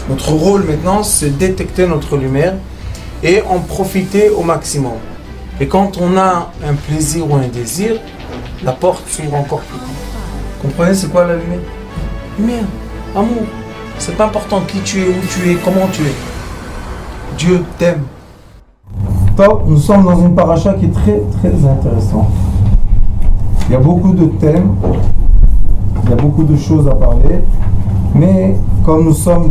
Notre rôle maintenant, c'est détecter notre lumière et en profiter au maximum. Et quand on a un plaisir ou un désir, la porte s'ouvre encore plus. Comprenez, c'est quoi la lumière? Lumière, amour. C'est pas important qui tu es, où tu es, comment tu es. Dieu t'aime. Top, nous sommes dans une paracha qui est très très intéressante. Il y a beaucoup de thèmes, il y a beaucoup de choses à parler, mais comme nous sommes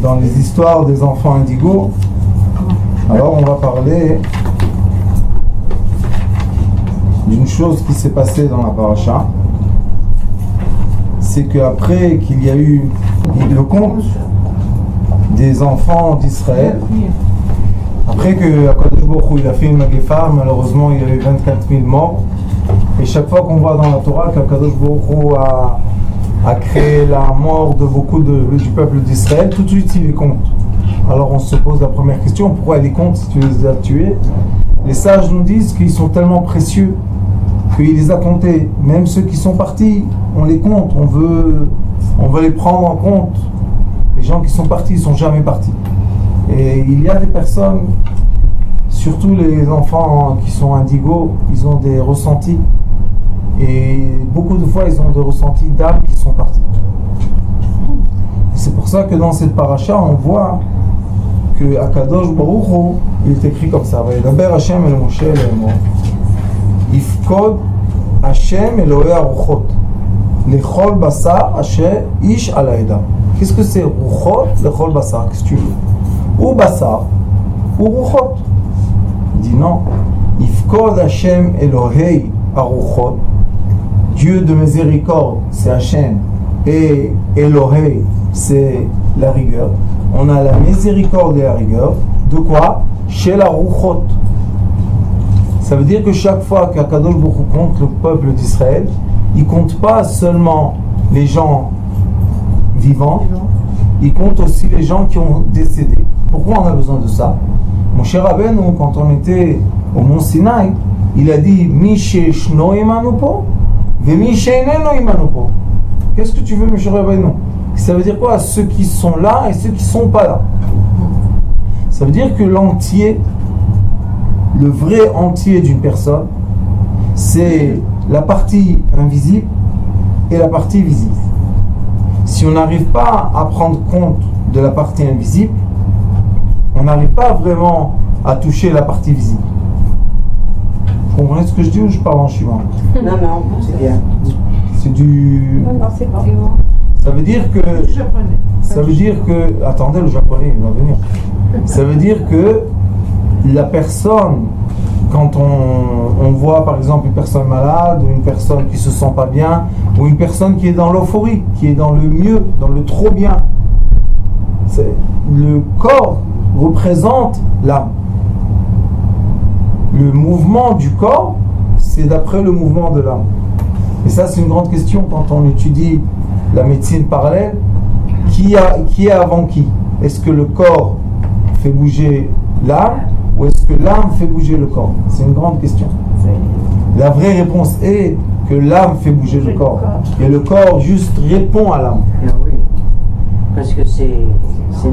dans les histoires des enfants indigos, alors on va parler d'une chose qui s'est passée dans la paracha. C'est qu'après qu'il y a eu le conte des enfants d'Israël, après que Akadosh Baruch Hu, il a fait une maguefa, malheureusement il y a eu 24 000 morts, et chaque fois qu'on voit dans la Torah qu'Akadosh Baruch Hu a créé la mort de beaucoup du peuple d'Israël, tout de suite il les compte. Alors on se pose la première question, pourquoi il les compte si tu les as tués? Les sages nous disent qu'ils sont tellement précieux qu'il les a comptés. Même ceux qui sont partis, on les compte, on veut les prendre en compte. Les gens qui sont partis, ils ne sont jamais partis. Et il y a des personnes, surtout les enfants qui sont indigos, ils ont des ressentis. Et beaucoup de fois, ils ont des ressentis d'âmes qui sont partis. C'est pour ça que dans cette paracha, on voit que Akadosh Baruch Hu, il est écrit comme ça. Vayedaber Hashem el Moshe le'emor. Yifkod Hashem Elohei Aruchot. Lechol basar asher ish al haeda. Qu'est-ce que c'est Ruchot? Lechol basar. Qu'est-ce que tu veux? Ou basar, ou Ruchot. Il dit non. Yifkod Hashem Elohei Aruchot. Dieu de miséricorde, c'est Hashem. Et Elohei, c'est la rigueur. On a la miséricorde et la rigueur. De quoi? Chez la Ruchot. Ça veut dire que chaque fois qu'Akadosh Baruch Hu compte le peuple d'Israël, il ne compte pas seulement les gens vivants, il compte aussi les gens qui ont décédé. Pourquoi on a besoin de ça? Mon cher Rabbeinu, quand on était au Mont Sinaï, il a dit Mi sheshno imanu po, ve mi sheineno imanu po. Qu'est-ce que tu veux, mon cher Rabbeinu? Ça veut dire quoi? Ceux qui sont là et ceux qui ne sont pas là. Ça veut dire que l'entier, le vrai entier d'une personne, c'est la partie invisible et la partie visible. Si on n'arrive pas à prendre compte de la partie invisible, on n'arrive pas vraiment à toucher la partie visible. Vous comprenez ce que je dis ou je parle en chinois? Non, c'est bien. C'est du... Non, c'est pas. Ça veut dire que... Ça veut dire que... Attendez, le japonais, il va venir. Ça veut dire que la personne, quand on voit par exemple une personne malade, ou une personne qui se sent pas bien, ou une personne qui est dans l'euphorie, qui est dans le mieux, dans le trop bien, le corps représente l'âme. Le mouvement du corps, c'est d'après le mouvement de l'âme. Et ça, c'est une grande question quand on étudie la médecine parallèle. Qui est avant qui? Est-ce que le corps fait bouger l'âme ou est-ce que l'âme fait bouger le corps? C'est une grande question. La vraie réponse est que l'âme fait bouger le corps. Et le corps juste répond à l'âme. Ah oui. Parce que c'est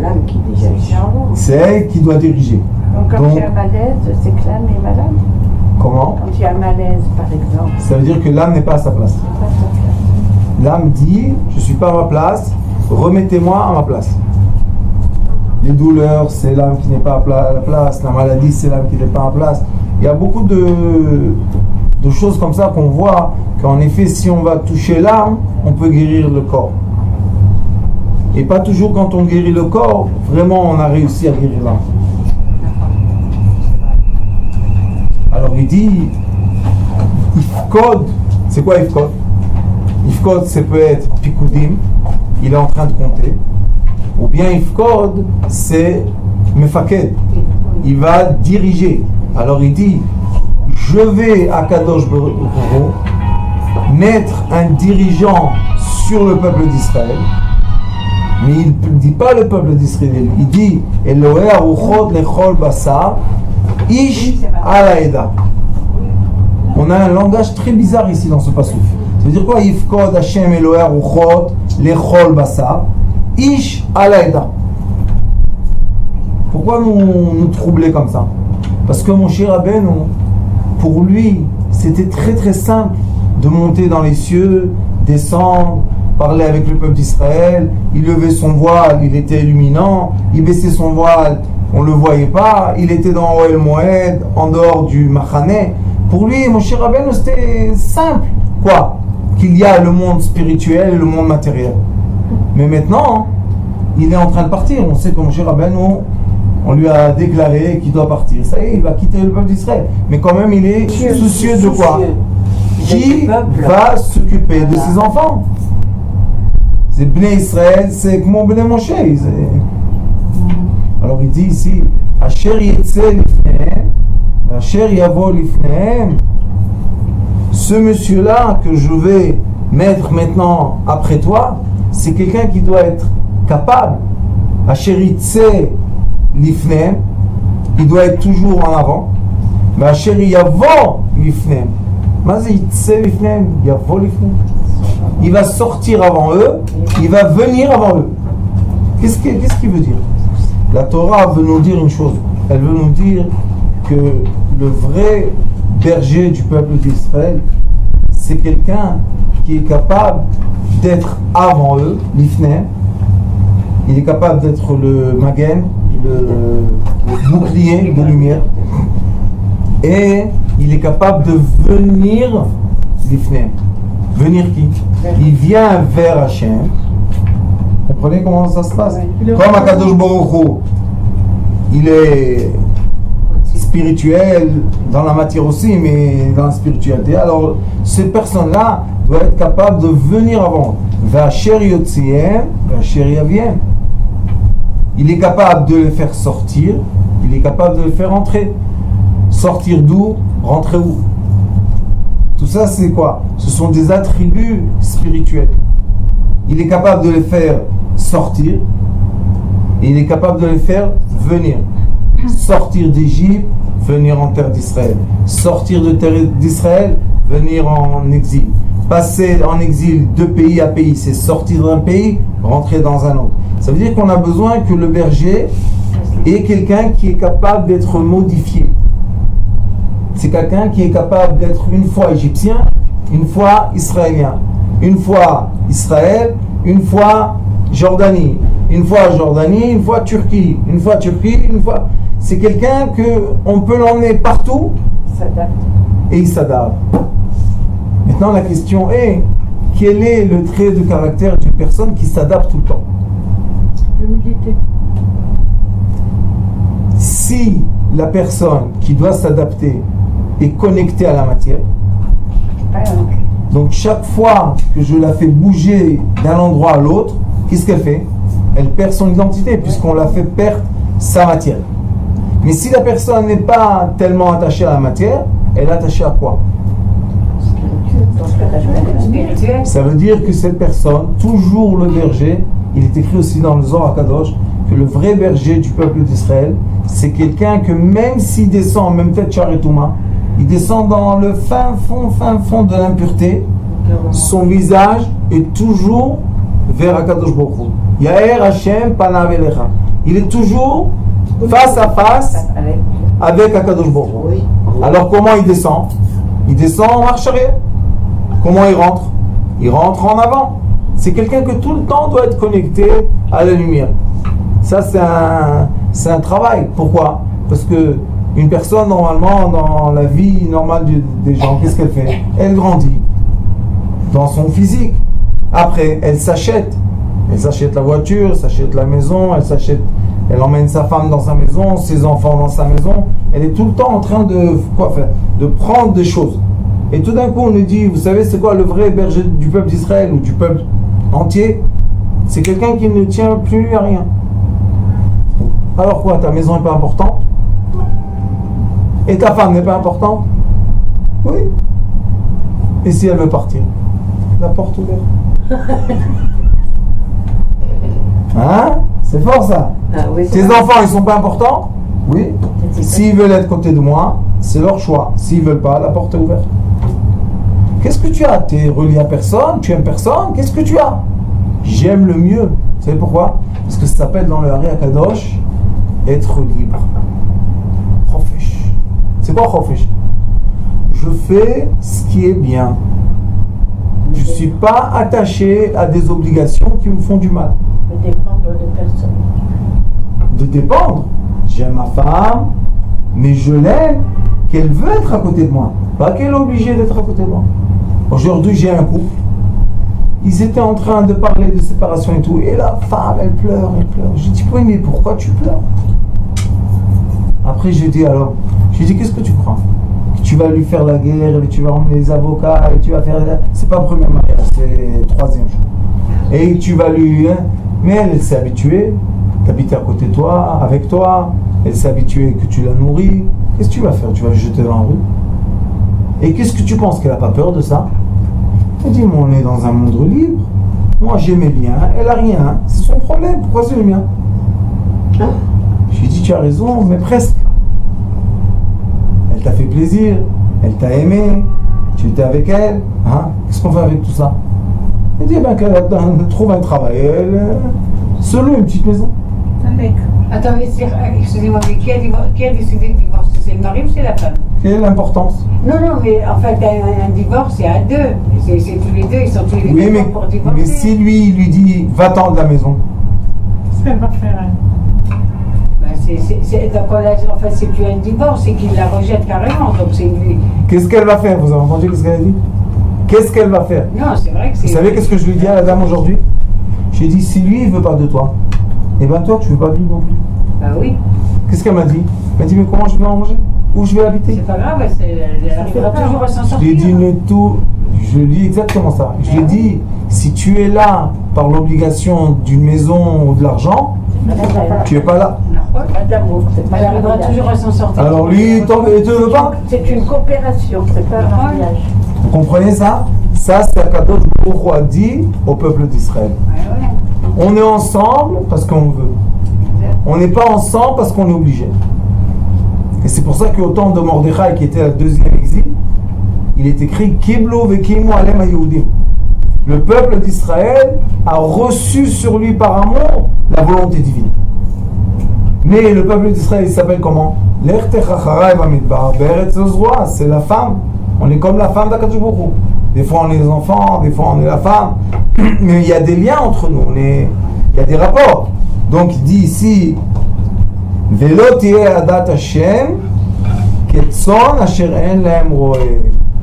l'âme qui dirige. C'est elle qui doit diriger. Donc quand il y a un malaise, c'est que l'âme est malade. Comment? Quand il y a un malaise, par exemple. Ça veut dire que l'âme n'est pas à sa place. L'âme dit, je ne suis pas à ma place, remettez-moi à ma place. Les douleurs, c'est l'âme qui n'est pas à la place. La maladie, c'est l'âme qui n'est pas à la place. Il y a beaucoup de choses comme ça qu'on voit qu'en effet, si on va toucher l'âme, on peut guérir le corps. Et pas toujours quand on guérit le corps, vraiment on a réussi à guérir l'âme. Alors il dit, Ifkod, c'est quoi Ifkod? Ifkod, ça peut être Pikoudim, il est en train de compter. Ou bien Ifkod, c'est Mefaked, il va diriger. Alors il dit, je vais à Kadosh Baruch Hu mettre un dirigeant sur le peuple d'Israël. Mais il ne dit pas le peuple d'Israël, il dit Elohei Aruchot lechol basar ish al haeda. On a un langage très bizarre ici dans ce passage. Ça veut dire quoi? Yifkod Hashem Elohei Aruchot lechol basar, ish alaïda. Pourquoi nous troubler comme ça? Parce que mon cher Rabbeinu, pour lui, c'était très très simple de monter dans les cieux, descendre, parler avec le peuple d'Israël. Il levait son voile, il était illuminant. Il baissait son voile, on ne le voyait pas. Il était dans Ohel Moed, en dehors du Machané. Pour lui, mon cher Rabbeinu, c'était simple. Quoi? Qu'il y a le monde spirituel et le monde matériel. Mais maintenant, il est en train de partir. On sait que mon cher Rabbeinu, on lui a déclaré qu'il doit partir. Ça y est, il va quitter le peuple d'Israël. Mais quand même, il est soucieux de quoi? Qui va s'occuper de ses enfants? C'est Bnei Israël, c'est comme Bnei Moshe. Alors il dit ici, Asher yetze lifnehem, Asher yavo lifnehem. Ce monsieur-là que je vais mettre maintenant après toi, c'est quelqu'un qui doit être capable. Asher yetze lifnehem, il doit être toujours en avant. Mais Asher yavo lifnehem. Il va sortir avant eux, il va venir avant eux. Qu'est-ce qu'il veut dire? La Torah veut nous dire une chose. Elle veut nous dire que le vrai berger du peuple d'Israël, c'est quelqu'un qui est capable d'être avant eux, l'ifné. Il est capable d'être le magen, le bouclier de lumière. Et il est capable de venir l'ifné. Venir qui? Il vient vers Hachem. Vous comprenez comment ça se passe? Comme Akadosh Baruch Hu, il est spirituel dans la matière aussi, mais dans la spiritualité. Alors, cette personne-là doit être capable de venir avant. V'asher yotziem, v'asher yaviem. Il est capable de les faire sortir, il est capable de les faire entrer. Sortir d'où? Rentrer où? Tout ça, c'est quoi? Ce sont des attributs spirituels. Il est capable de les faire sortir et il est capable de les faire venir. Sortir d'Égypte, venir en terre d'Israël. Sortir de terre d'Israël, venir en exil. Passer en exil de pays à pays, c'est sortir d'un pays, rentrer dans un autre. Ça veut dire qu'on a besoin que le berger ait quelqu'un qui est capable d'être modifié. C'est quelqu'un qui est capable d'être une fois égyptien, une fois israélien, une fois Israël, une fois Jordanie, une fois Jordanie, une fois Turquie, une fois Turquie, une fois... C'est quelqu'un qu'on peut l'emmener partout et il s'adapte. Maintenant la question est, quel est le trait de caractère d'une personne qui s'adapte tout le temps? L'humilité. Si la personne qui doit s'adapter est connectée à la matière, donc chaque fois que je la fais bouger d'un endroit à l'autre, qu'est-ce qu'elle fait? Elle perd son identité puisqu'on la fait perdre sa matière. Mais si la personne n'est pas tellement attachée à la matière, elle est attachée à quoi? Ça veut dire que cette personne, toujours le berger, il est écrit aussi dans le Zohar HaKadosh que le vrai berger du peuple d'Israël, c'est quelqu'un que même s'il descend, même peut-être Charetouma, il descend dans le fin fond de l'impureté, son visage est toujours vers Akadosh Baruch Hu. Yaher Hashem panav elecha. Il est toujours face à face avec Akadosh Baruch Hu. Alors comment il descend? Il descend en marche arrière. Comment il rentre? Il rentre en avant. C'est quelqu'un que tout le temps doit être connecté à la lumière. Ça c'est un travail. Pourquoi? Parce que une personne normalement dans la vie normale des gens, qu'est-ce qu'elle fait? Elle grandit dans son physique. Après, elle s'achète. Elle s'achète la voiture, elle s'achète la maison, elle emmène sa femme dans sa maison, ses enfants dans sa maison. Elle est tout le temps en train de quoi faire? De prendre des choses. Et tout d'un coup, on nous dit, vous savez, c'est quoi le vrai berger du peuple d'Israël ou du peuple entier? C'est quelqu'un qui ne tient plus à rien. Alors quoi, ta maison n'est pas importante? Et ta femme n'est pas importante? Oui. Et si elle veut partir? La porte ouverte. Hein? C'est fort ça. Oui, tes enfants, ils sont pas importants? Oui. S'ils veulent être côté de moi, c'est leur choix. S'ils veulent pas, la porte est ouverte. Qu'est-ce que tu as? Tu es relié à personne? Tu aimes personne? Qu'est-ce que tu as? j'aime le mieux. Vous savez pourquoi? Parce que ça s'appelle dans le Hari Akadosh être libre. Chofesh. C'est quoi Chofesh? Je fais ce qui est bien. Je ne suis pas attaché à des obligations qui me font du mal. De dépendre de personne. De dépendre. J'aime ma femme, mais je l'aime qu'elle veut être à côté de moi. Pas qu'elle est obligée d'être à côté de moi. Aujourd'hui, j'ai un couple. Ils étaient en train de parler de séparation et tout. Et la femme, elle pleure, elle pleure. J'ai dit, oui, mais pourquoi tu pleures? Après, j'ai dit, qu'est-ce que tu crois? Tu vas lui faire la guerre, et tu vas emmener les avocats, et tu vas faire... C'est pas le premier mariage, c'est le troisième jour. Et tu vas lui... Mais elle s'est habituée, t'habites à côté de toi, avec toi, elle s'est habituée que tu la nourris. Qu'est-ce que tu vas faire? Tu vas le jeter dans la rue? Et qu'est-ce que tu penses? Qu'elle n'a pas peur de ça? Elle dit, on est dans un monde libre. Moi, j'aimais bien, elle a rien. C'est son problème, pourquoi c'est le mien? J'ai dit, tu as raison, mais presque. Elle t'a fait plaisir, elle t'a aimé, tu étais avec elle. Hein? Qu'est-ce qu'on fait avec tout ça? Elle dit, qu'elle trouve un travail, elle se loue une petite maison. Attends, excusez-moi, mais qui a décidé de divorcer? C'est le mari ou c'est la femme? Quelle est l'importance? Non, mais en fait, un divorce, c'est à deux. C'est tous les deux, ils sont tous les deux Oui, pour divorcer. mais si lui dit, va-t'en de la maison. Ça va faire En fait, c'est plus un divorce, c'est qu'il la rejette carrément. Donc c'est lui. Qu'est-ce qu'elle va faire? Vous avez entendu qu'est-ce qu'elle a dit? Qu'est-ce qu'elle va faire? Non, c'est vrai que c'est... Vous savez qu'est-ce que je lui dis à la dame aujourd'hui? J'ai dit, si lui, il veut pas de toi, et ben toi, tu veux pas de lui non plus. Bah oui. Qu'est-ce qu'elle m'a dit? Elle m'a dit, mais comment je vais en manger? Où je vais habiter? C'est pas grave, elle arrivera toujours à s'en sortir. Je lui ai dit, je lui ai dit exactement ça. Je lui ai dit, si tu es là par l'obligation d'une maison ou de l'argent, tu n'es pas là. Elle arrivera toujours à s'en sortir. Alors lui, il te veut pas? C'est une coopération, c'est pas un mariage. Vous comprenez ça? Ça, c'est Akadosh Baruch Hu a dit au peuple d'Israël. Ouais. On est ensemble parce qu'on veut. On n'est pas ensemble parce qu'on est obligé. Et c'est pour ça qu'au temps de Mordechai, qui était à la deuxième exil, il est écrit Kiblo vekimu alem haYehudim. Le peuple d'Israël a reçu sur lui par amour la volonté divine. Mais le peuple d'Israël, il s'appelle comment? Lech techacharai bamidbar be'eretz ozroa. C'est la femme. On est comme la femme d'Akadosh Baruch Hu. Des fois on est les enfants, des fois on est la femme. Mais il y a des liens entre nous. Il y a des rapports. Donc il dit ici Velo tieh adat Hashem ketzon asher en lahem roeh.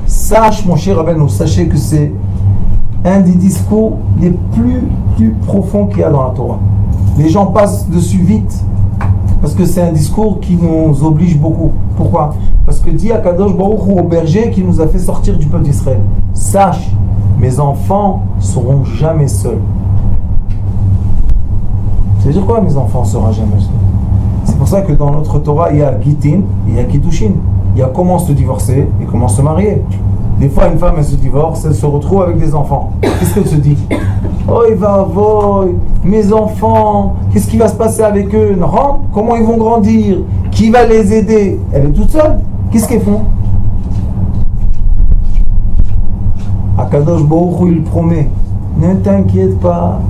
Sache, mon cher Rabbeinu, sachez que c'est un des discours les plus profonds qu'il y a dans la Torah. Les gens passent dessus vite parce que c'est un discours qui nous oblige beaucoup. Pourquoi? Parce que dit Akadosh Baruch Hu au berger qui nous a fait sortir du peuple d'Israël, sache, mes enfants ne seront jamais seuls. Ça veut dire quoi, mes enfants ne seront jamais seuls? C'est pour ça que dans notre Torah, il y a Gitin, il y a Kiddushin. Il y a comment se divorcer et comment se marier. Des fois, une femme, elle se divorce, elle se retrouve avec des enfants. Qu'est-ce qu'elle se dit? Oh, il va avoir mes enfants, qu'est-ce qui va se passer avec eux? Non, comment ils vont grandir? Qui va les aider? Elle est toute seule. Qu'est-ce qu'elles font? Akadosh Baruch Hu, il promet, ne t'inquiète pas,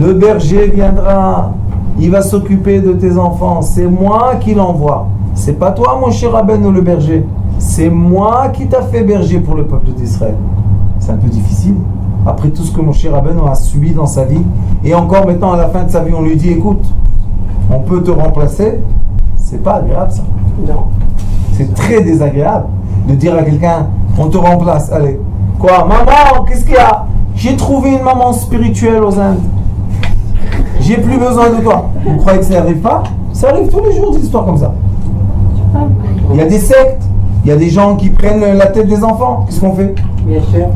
le berger viendra, il va s'occuper de tes enfants, c'est moi qui l'envoie. C'est pas toi, mon cher Rabbeinu, le berger. C'est moi qui t'a fait berger pour le peuple d'Israël. C'est un peu difficile. Après tout ce que mon cher Rabbeinu a subi dans sa vie, et encore maintenant à la fin de sa vie, on lui dit, écoute, on peut te remplacer. C'est pas agréable ça. Non. C'est très désagréable de dire à quelqu'un, on te remplace. Allez. Quoi? Maman, qu'est-ce qu'il y a? J'ai trouvé une maman spirituelle aux Indes. J'ai plus besoin de toi. Vous croyez que ça n'arrive pas? Ça arrive tous les jours des histoires comme ça. Il y a des sectes, il y a des gens qui prennent la tête des enfants. Qu'est-ce qu'on fait? Bien sûr.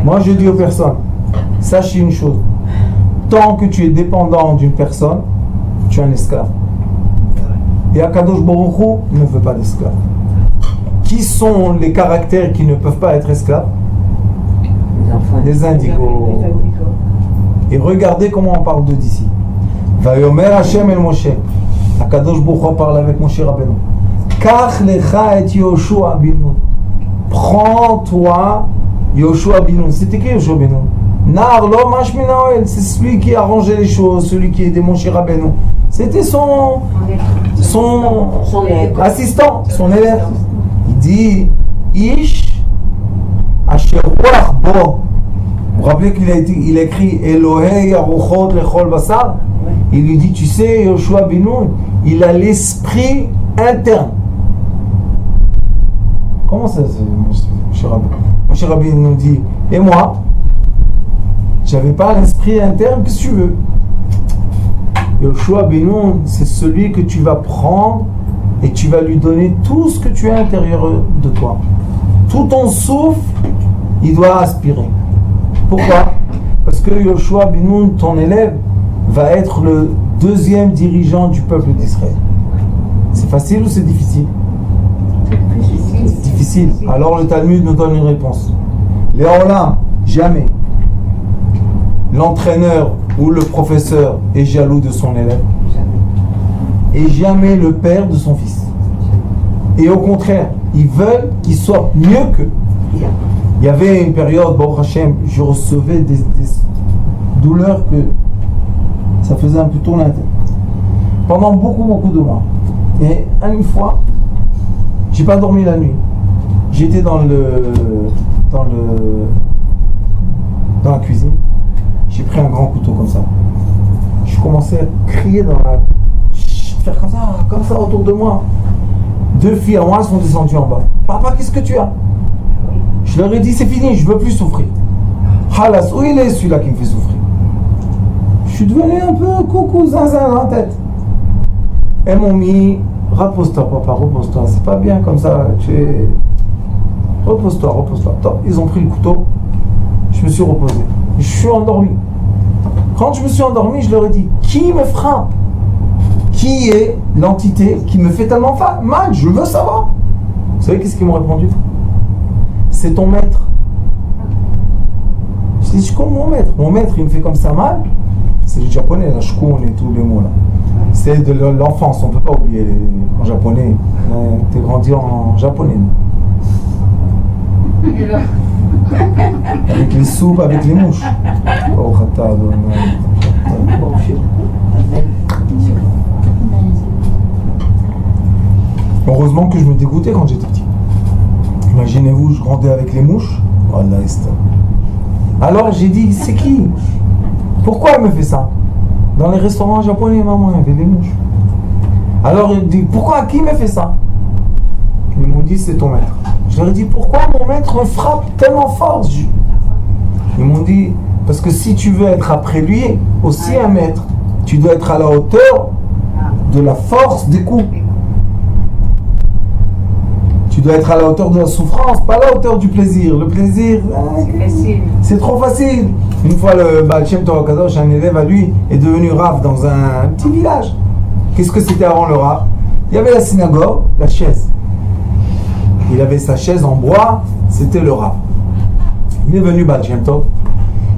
Moi, je dis aux personnes, sachez une chose. Tant que tu es dépendant d'une personne, tu es un esclave. Et Akadosh Baruch Hu ne veut pas d'esclaves. Qui sont les caractères qui ne peuvent pas être esclaves? Les enfants. Les indigos. Et regardez comment on parle d'eux d'ici. Vayomer Hashem el Moshe. Akadosh Baruch Hu parle avec Moshe Rabbeinu. Kach lecha et Yoshua bin Nun. Prends-toi Yoshua Binoun. C'est écrit Yoshua Binoun. Nar lo mashmina oel. C'est celui qui arrangeait les choses, celui qui aidait Moshe Rabbeinu. C'était son assistant, son élève. Il dit Ish Asher Ruach Bo. Vous vous rappelez qu'il a écrit Elohei Aruchot Lechol Basar. Il lui dit, tu sais, Yoshua Binoun, il a l'esprit interne. Comment ça, Moshe Rabbeinu nous dit, et moi, j'avais pas l'esprit interne, qu'est-ce que tu veux? Yoshua Binoun, c'est celui que tu vas prendre et tu vas lui donner tout ce que tu as à l'intérieur de toi. Tout ton souffle, il doit aspirer. Pourquoi? Parce que Yoshua Binoun, ton élève, va être le deuxième dirigeant du peuple d'Israël. C'est facile ou c'est difficile? C'est difficile. Alors le Talmud nous donne une réponse. Léolam, jamais l'entraîneur ou le professeur est jaloux de son élève. Et jamais le père de son fils. Et au contraire, ils veulent qu'il soit mieux qu'eux. Il y avait une période, Baruch Hashem, je recevais des douleurs que ça faisait un peu tourner la tête. Pendant beaucoup de mois. Et une fois, j'ai pas dormi la nuit. J'étais dans la cuisine. J'ai pris un grand couteau comme ça. Je commençais à crier faire comme ça autour de moi. 2 filles à moi sont descendues en bas. Papa, qu'est-ce que tu as? Je leur ai dit, c'est fini, je veux plus souffrir. Halas, où il est celui-là qui me fait souffrir? Je suis devenu un peu coucou, zinzin dans la tête. Elles m'ont mis, repose-toi papa, repose-toi, c'est pas bien comme ça, repose-toi. Attends, ils ont pris le couteau, je me suis reposé, je suis endormi. Quand je me suis endormi, je leur ai dit, qui me frappe? Qui est l'entité qui me fait tellement mal? Je veux savoir. Vous savez qu'est-ce qu'ils m'ont répondu? C'est ton maître. Je dis, je suis comme mon maître. Mon maître, il me fait comme ça mal. C'est le japonais, la shkun et tous les mots là. C'est de l'enfance, on ne peut pas oublier en japonais. T'es grandi en japonais. Avec les soupes, avec les mouches. Oh, heureusement que je me dégoûtais quand j'étais petit. Imaginez-vous, je grandais avec les mouches. Oh, alors j'ai dit, c'est qui? Pourquoi elle me fait ça? Dans les restaurants japonais, maman, il y avait des mouches. Alors il dit, pourquoi? Qui me fait ça? Ils m'ont dit, c'est ton maître. Je leur ai dit, pourquoi mon maître me frappe tellement fort? Ils m'ont dit, parce que si tu veux être après lui, aussi un maître, tu dois être à la hauteur de la force des coups. Tu dois être à la hauteur de la souffrance, pas à la hauteur du plaisir. Le plaisir, c'est trop facile. Une fois, le Baal Shem Tov HaKadosh, un élève à lui, est devenu Rav dans un petit village. Qu'est-ce que c'était avant le Rav? Il y avait la synagogue, la chaise. Il avait sa chaise en bois, c'était le Rav. Il est venu Baal Shem Tov.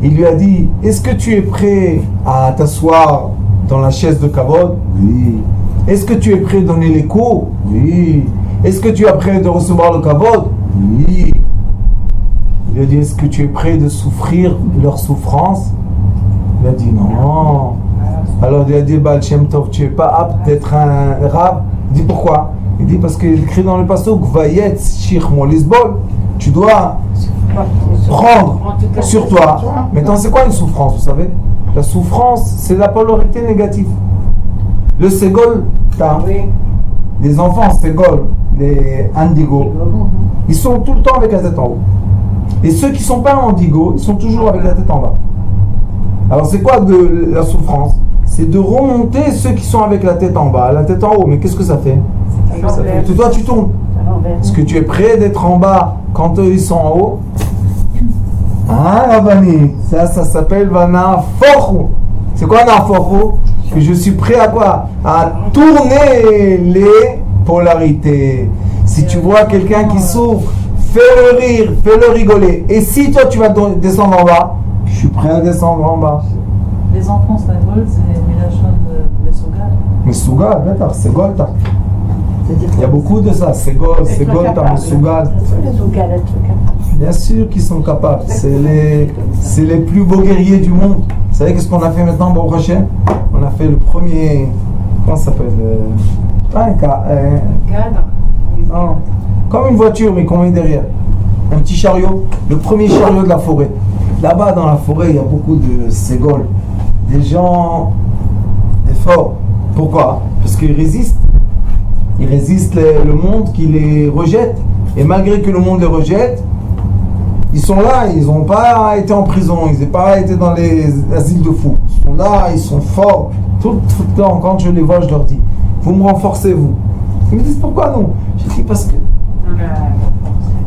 Il lui a dit, est-ce que tu es prêt à t'asseoir dans la chaise de Kavod? Oui. Est-ce que tu es prêt à donner les cours? Oui. Est-ce que tu es prêt de recevoir le Kavod? Oui. Il a dit, est-ce que tu es prêt de souffrir leur souffrance? Il a dit non. Alors il a dit, Baal Shem Tov, tu n'es pas apte d'être un Rav? Il dit pourquoi? Il dit parce qu'il écrit dans le pasuk, Vayetz Shir Mo Lisbol. Tu dois prendre sur toi. Maintenant, c'est quoi une souffrance, vous savez? La souffrance, c'est la polarité négative. Le Ségol, les enfants Ségol, les Indigo, ils sont tout le temps avec la tête en haut. Et ceux qui ne sont pas Indigo, ils sont toujours avec la tête en bas. Alors, c'est quoi de la souffrance? C'est de remonter ceux qui sont avec la tête en bas, la tête en haut. Mais qu'est-ce que ça fait? Ça fait que toi, tu tournes. Est-ce que tu es prêt d'être en bas quand eux ils sont en haut? Ah, Rabani, ça s'appelle Vana Forhu. C'est quoi Vana Forhu? Que je suis prêt à quoi? À tourner les polarités. Si tu vois quelqu'un qui souffre, fais-le rire, fais-le rigoler. Et si toi tu vas descendre en bas, je suis prêt à descendre en bas. Les enfants, ça vole, c'est Milachon de Mesougal. Mesougal, d'accord, c'est Golta. Il y a beaucoup de ça, c'est Golta, Mesougal. Bien sûr qu'ils sont capables. C'est les plus beaux guerriers du monde. Vous savez qu'est-ce qu'on a fait maintenant, Baruch Hashem? On a fait le premier... Comment ça s'appelle? Pas un cadre. Non. Comme une voiture, mais qu'on met derrière. Un petit chariot. Le premier chariot de la forêt. Là-bas, dans la forêt, il y a beaucoup de ségols. Des gens... des forts. Pourquoi? Parce qu'ils résistent. Ils résistent le monde qui les rejette. Et malgré que le monde les rejette, ils sont là, ils n'ont pas été en prison, ils n'ont pas été dans les asiles de fous. Ils sont là, ils sont forts. Tout le temps, quand je les vois, je leur dis, vous me renforcez, vous. Ils me disent, pourquoi non? Je dis, parce que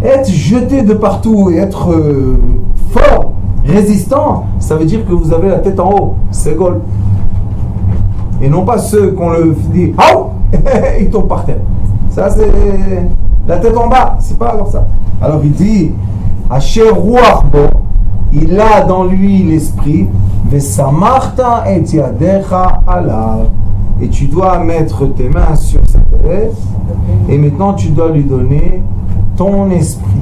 être jeté de partout et être fort, résistant, ça veut dire que vous avez la tête en haut. C'est gol. Et non pas ceux qu'on le dit, ah, ils tombent par terre. Ça, c'est la tête en bas. C'est pas comme ça. Alors il dit, Asher Ruach Bo, il a dans lui l'esprit, Vesamarta et Yadecha alav. Et tu dois mettre tes mains sur sa tête, et maintenant tu dois lui donner ton esprit.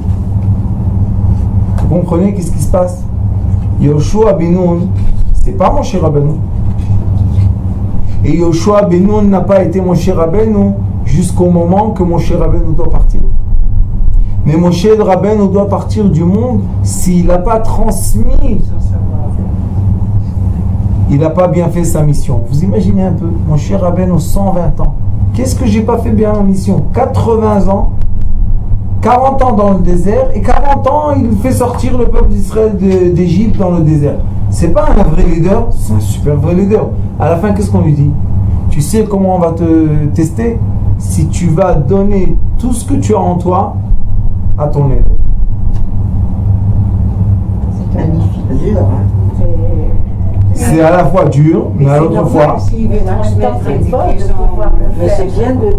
Vous comprenez qu'est-ce qui se passe? Yoshua ben Nun, c'est pas Moshe Rabbeinu. Et Yoshua ben Nun n'a pas été Moshe Rabbeinu jusqu'au moment que Moshe Rabbeinu doit partir. Mais Moshe Rabbeinu doit partir du monde s'il n'a pas transmis. Il n'a pas bien fait sa mission. Vous imaginez un peu, Moshe Rabbeinu 120 ans. Qu'est-ce que j'ai pas fait bien en mission? 80 ans, 40 ans dans le désert, et 40 ans il fait sortir le peuple d'Israël d'Égypte dans le désert. C'est pas un vrai leader, c'est un super vrai leader. À la fin, qu'est-ce qu'on lui dit? Tu sais comment on va te tester? Si tu vas donner tout ce que tu as en toi à ton élève. C'est magnifique. C'est dur, hein? C'est à la fois dur, mais à l'autre fois. Mais c'est bien de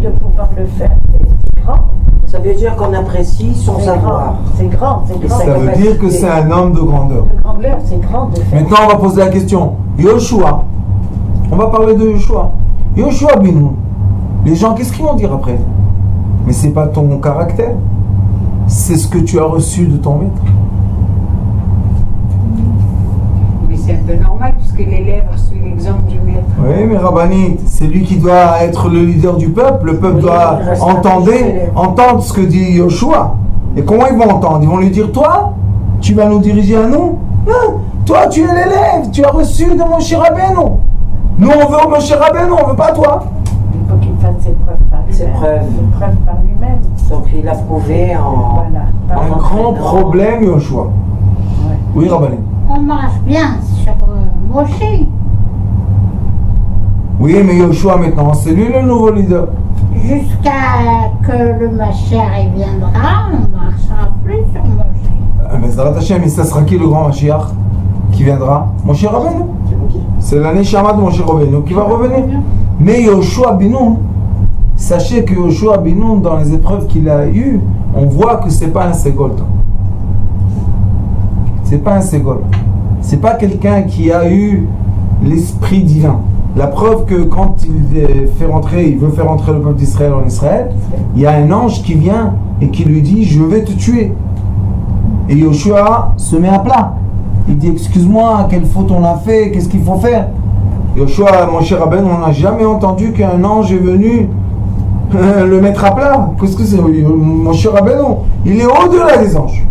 pouvoir le faire. C'est grand. Ça veut dire qu'on apprécie son savoir. C'est grand, c'est grand. Ça veut dire que c'est un homme de grandeur. De grandeur, c'est grand de faire. Maintenant, on va poser la question. Yoshua. On va parler de Yoshua. Yoshua ben Nun. Les gens, qu'est-ce qu'ils vont dire après? Mais c'est pas ton caractère. C'est ce que tu as reçu de ton maître. Mais c'est un peu normal puisque l'élève suit l'exemple du maître. Oui, mais Rabbanit, c'est lui qui doit être le leader du peuple. Le peuple doit entendre ce que dit Yoshua. Et comment ils vont entendre? Ils vont lui dire, toi, tu vas nous diriger à nous? Non, toi, tu es l'élève, tu as reçu de Moshe Rabbeinu. Nous, on veut Moshe Rabbeinu, on veut pas toi. Il faut qu'il fasse ses preuves par lui-même. Ses preuves Par lui-même. Donc il a prouvé en... Voilà. Un grand problème, Yoshua. Ouais. Oui, Rabbanit. On marche bien sur Moshe. Oui, mais Yoshua maintenant, c'est lui le nouveau leader. Jusqu'à que le Mashiach viendra, on ne marchera plus sur Moshe. Mais Zrat Hashem, et ça sera qui le grand Mashiach qui viendra? Moshe Rabbeinu. C'est l'année Neshama de Moshe Rabbeinu qui va revenir. Mais Yoshua ben Nun, sachez que Yoshua ben Nun, dans les épreuves qu'il a eues, on voit que c'est pas un ségol. C'est pas un ségol. C'est pas quelqu'un qui a eu l'esprit divin. La preuve que quand il veut faire rentrer le peuple d'Israël en Israël, il y a un ange qui vient et qui lui dit, je vais te tuer. Et Yoshua se met à plat. Il dit, excuse-moi, quelle faute on a fait, qu'est-ce qu'il faut faire? Yoshua, mon cher Rabbeinu, on n'a jamais entendu qu'un ange est venu le mettre à plat. Qu'est-ce que c'est? Mon cher Rabbeinu, il est au-delà des anges.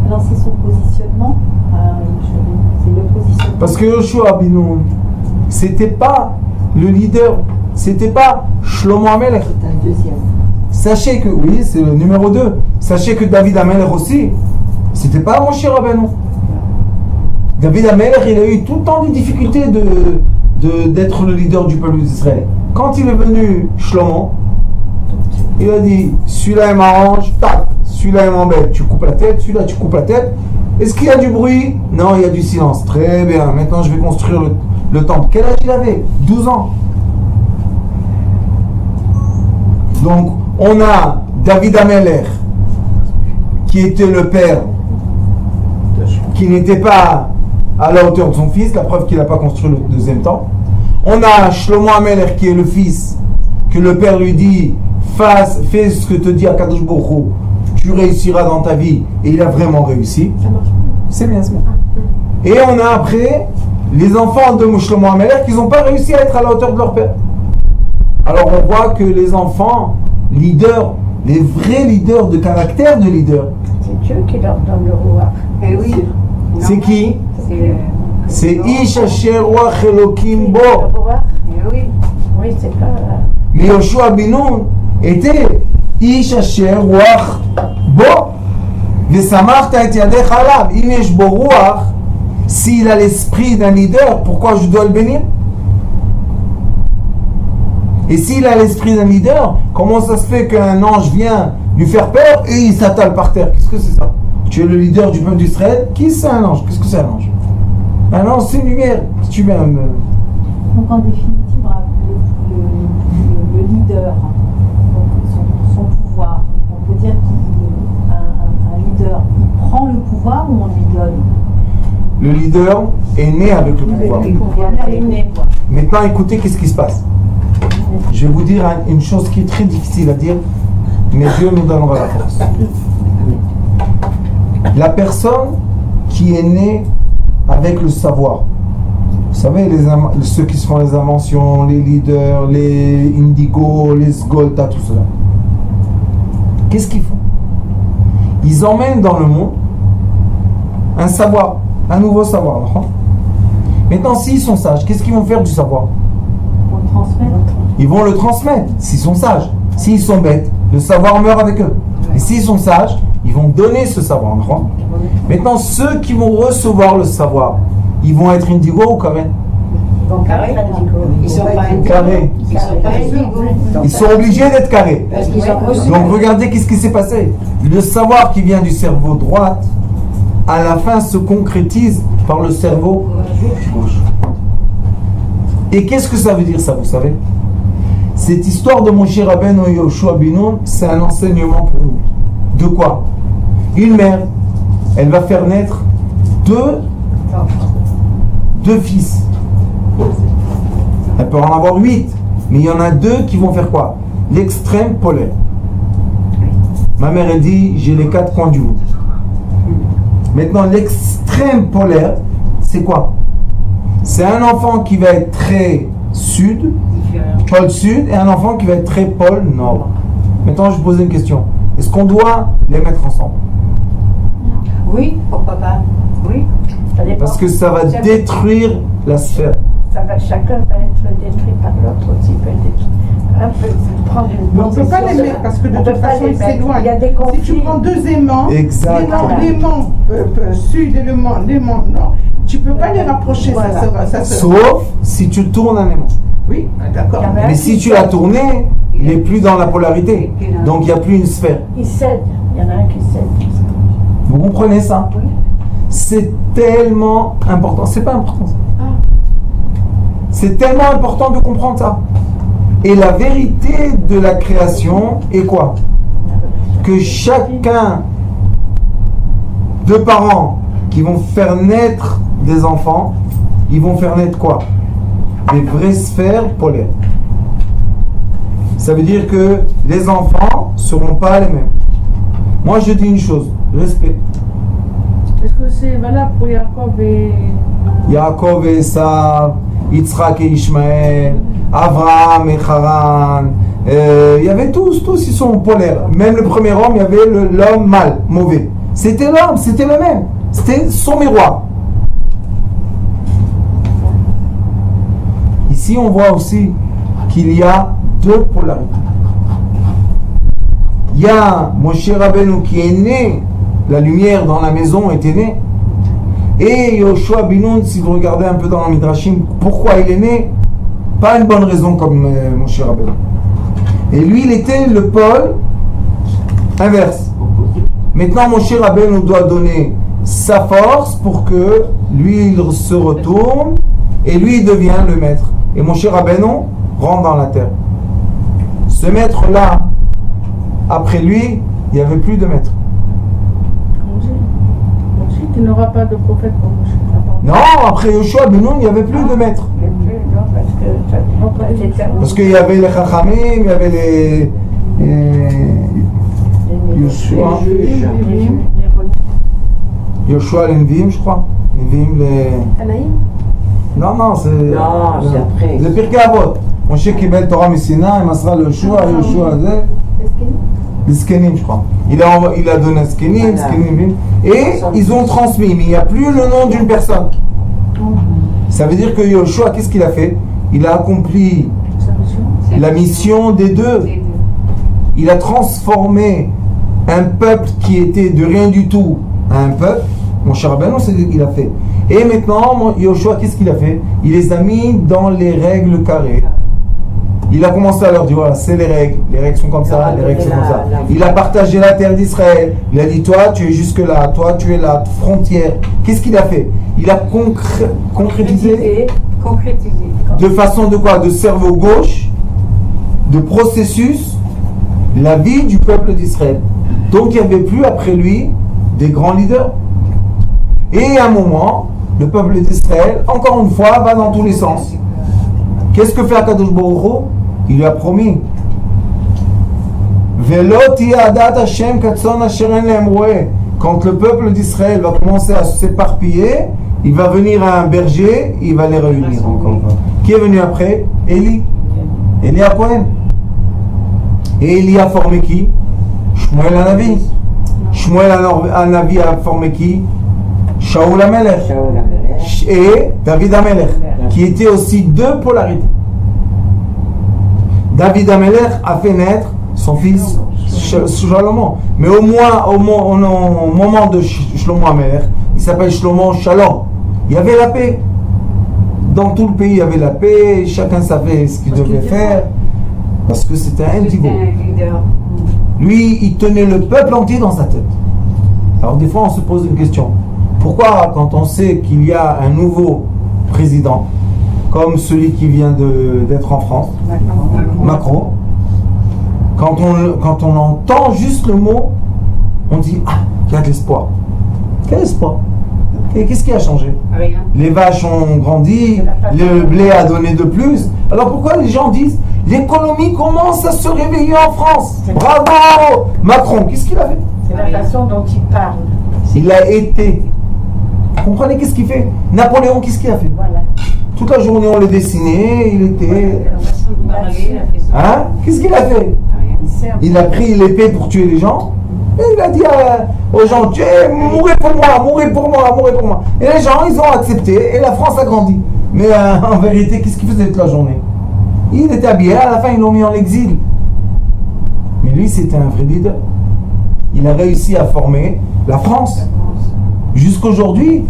Alors c'est son positionnement, c'est le positionnement. Parce que Yoshua ben Nun, c'était pas le leader, c'était pas Shlomo HaMelech. C'est un deuxième. Sachez que, oui, c'est le numéro 2. Sachez que David HaMelech aussi, c'était pas Moshe Rabbeinu. David HaMelech, il a eu tout le temps des difficultés d'être le leader du peuple d'Israël. Quand il est venu Shlomo, il a dit, celui-là il m'arrange, tac, celui-là il m'embête, tu coupes la tête, celui-là tu coupes la tête. Est-ce qu'il y a du bruit? Non, il y a du silence. Très bien, maintenant je vais construire le temple. Quel âge il avait? 12 ans. Donc, on a David HaMelech, qui était le père, qui n'était pas à la hauteur de son fils, la preuve qu'il n'a pas construit le deuxième temple. On a Shlomo HaMelech, qui est le fils, que le père lui dit, fais ce que te dit Akadosh Baruch Hu, tu réussiras dans ta vie, et il a vraiment réussi. C'est bien, c'est bien. Et on a après les enfants de Shlomo HaMelech qui n'ont pas réussi à être à la hauteur de leur père. Alors on voit que les enfants, leaders, les vrais leaders de caractère de leader, C'est Dieu qui leur donne le roi. Eh oui. c'est qui? C'est Ish Asher Ruach Elokim Bo. Le roi, Eh oui. oui, c'est pas. Mais Yoshua ben Nun était Ish Asher Ruach Bo. Vesamachta et Yadecha Alav. Im yesh bo ruach, s'il a l'esprit d'un leader, pourquoi je dois le bénir? Et s'il a l'esprit d'un leader, comment ça se fait qu'un ange vient lui faire peur et il s'attale par terre? Qu'est-ce que c'est ça? Tu es le leader du peuple d'Israël. Qui c'est un ange? Qu'est-ce que c'est un ange? Un ange, c'est une lumière. Si tu mets un... Donc en définitive, le leader, donc son pouvoir, on peut dire qu'un leader, il prend le pouvoir ou on lui donne? Le leader est né avec le pouvoir. Il est né, quoi. Maintenant, écoutez, qu'est-ce qui se passe? Je vais vous dire une chose qui est très difficile à dire, mais Dieu nous donnera la force. La personne qui est née avec le savoir, vous savez, ceux qui se font les inventions, les leaders, les Indigo, les Sgolta, tout cela, qu'est-ce qu'ils font? Ils emmènent dans le monde un savoir, un nouveau savoir. Non? Maintenant, s'ils sont sages, qu'est-ce qu'ils vont faire du savoir? On le transmet. Ils vont le transmettre, s'ils sont sages. S'ils sont bêtes, le savoir meurt avec eux. Et s'ils sont sages, ils vont donner ce savoir. Non? Maintenant, ceux qui vont recevoir le savoir, ils vont être indigo ou carré? Ils vont carré. Ils sont pas Carré. Ils sont pas indigos. Ils sont obligés d'être carrés. Parce qu'ils ont reçu. Donc regardez qu'est-ce qui s'est passé. Le savoir qui vient du cerveau droit, à la fin se concrétise par le cerveau gauche. Et qu'est-ce que ça veut dire ça, vous savez? Cette histoire de Moshe Rabbeinu et Yoshua ben Nun, c'est un enseignement pour nous. De quoi? Une mère, elle va faire naître deux fils. Elle peut en avoir 8, mais il y en a 2 qui vont faire quoi? L'extrême polaire. Ma mère, elle dit, j'ai les 4 coins du monde. Maintenant, l'extrême polaire, c'est quoi? C'est un enfant qui va être très sud, pôle sud, et un enfant qui va être très pôle nord. Maintenant, je vous pose une question. Est-ce qu'on doit les mettre ensemble? Oui, pourquoi pas? Oui. Ça dépend. Parce que ça va détruire la sphère. Chacun va être détruit par l'autre aussi. Peut être détruit. Un peut prendre une Mais on ne peut pas les mettre parce que de On peut toute pas façon les ils mettre. s'éloignent. Il y a des Si conflits. tu prends 2 aimants, Exactement. l'aimant sud et l'aimant nord, tu ne peux pas les rapprocher, Voilà. ça se... Sauf si tu tournes un aimant. Oui, d'accord. Mais si tu l'as tourné, il n'est plus dans la polarité. Donc il n'y a plus une sphère. Ils cèdent. Il y en a un qui cède. Vous comprenez ça? C'est tellement important. C'est pas important ça. C'est tellement important de comprendre ça. Et la vérité de la création est quoi? Que chacun de parents qui vont faire naître des enfants, ils vont faire naître quoi? Des vraies sphères polaires. Ça veut dire que les enfants ne seront pas les mêmes. Moi je dis une chose, respect. Est-ce que c'est valable pour Jacob et... Yaakov et Esav, Yitzhak et Ishmaël, Avraham et Haran, il y avait tous ils sont polaires. Même le premier homme, il y avait l'homme mal, mauvais. C'était l'homme, c'était le même. C'était son miroir. Ici, on voit aussi qu'il y a 2 polarités. Il y a Moshe Rabbeinu qui est né, la lumière dans la maison était née. Et Yoshua ben Nun, si vous regardez un peu dans le Midrashim, pourquoi il est né? Pas une bonne raison comme Moshe Rabbeinu. Et lui, il était le pôle inverse. Maintenant, Moshe Rabbeinu doit donner sa force pour que lui, il se retourne et lui, il devient le maître. Et Moshe Rabbeinu rentre dans la terre. Ce maître-là, après lui, il n'y avait plus de maître. Ensuite, il n'aura pas de prophète pour Moshe. Non, après Yoshua ben Nun, il n'y avait plus de maître. Non, parce que ça, Parce qu'il y avait les Chachamim, il y avait Yoshua. Yoshua les Nevi'im, je crois. Nevi'im les... Non, c'est... Non, c'est après. זה פרקי אבות. משה קיבל תורה מסיני, מסרה ליהושע, יהושע זה... Les je crois. Il a donné un skenim, et ils ont transmis, mais il n'y a plus le nom d'une personne. Ça veut dire que Yoshua, qu'est-ce qu'il a fait? Il a accompli la mission des deux. Il a transformé un peuple qui était de rien du tout à un peuple. Mon cher Rabbeinu, c'est ce qu'il a fait. Et maintenant, Yoshua, qu'est-ce qu'il a fait? Il les a mis dans les règles carrées. Il a commencé à leur dire, voilà, c'est les règles sont comme ça, les règles sont comme ça. Il a partagé la terre d'Israël. Il a dit, toi, tu es jusque là, toi, tu es la frontière. Qu'est-ce qu'il a fait? Il a concrétisé de façon de quoi? De cerveau gauche, de processus, la vie du peuple d'Israël. Donc il n'y avait plus après lui des grands leaders. Et à un moment, le peuple d'Israël, encore une fois, va dans tous les sens. Qu'est-ce que fait Akadosh Baruch Hu? Il lui a promis. Quand le peuple d'Israël va commencer à s'éparpiller, il va venir à un berger, il va les réunir encore. Qui est venu après? Élie. Élie à Cohen. Et Élie a formé qui? Shmuel Hanavi. Shmuel Hanavi a formé qui? Shaoul HaMelech. Et David HaMelech, qui étaient aussi deux polarités. David HaMelech a fait naître son fils Shlomo. Mais au moment de Shlomo HaMelech, il s'appelle Shlomo Shalom. Il y avait la paix. Dans tout le pays, il y avait la paix. Chacun savait ce qu'il devait faire. Parce que c'était un indigo. Lui, il tenait le peuple entier dans sa tête. Alors des fois, on se pose une question. Pourquoi, quand on sait qu'il y a un nouveau président, comme celui qui vient d'être en France, Macron, quand on entend juste le mot, on dit, ah, il y a de l'espoir. Quel espoir? Et qu'est-ce qui a changé? Rien. Les vaches ont grandi, le blé a donné de plus. Alors pourquoi les gens disent, l'économie commence à se réveiller en France? Bravo Macron, qu'est-ce qu'il a fait? C'est la façon dont il parle. Il a été. Vous comprenez qu'est-ce qu'il fait? Napoléon, qu'est-ce qu'il a fait? Voilà. Toute la journée on le dessinait, il était... Hein? Qu'est-ce qu'il a fait? Il a pris l'épée pour tuer les gens. Et il a dit aux gens, mourrez pour moi, mourrez pour moi, mourrez pour moi. Et les gens, ils ont accepté et la France a grandi. Mais en vérité, qu'est-ce qu'il faisait toute la journée? Il était habillé, à la fin ils l'ont mis en exil. Mais lui, c'était un vrai leader. Il a réussi à former la France. Jusqu'aujourd'hui,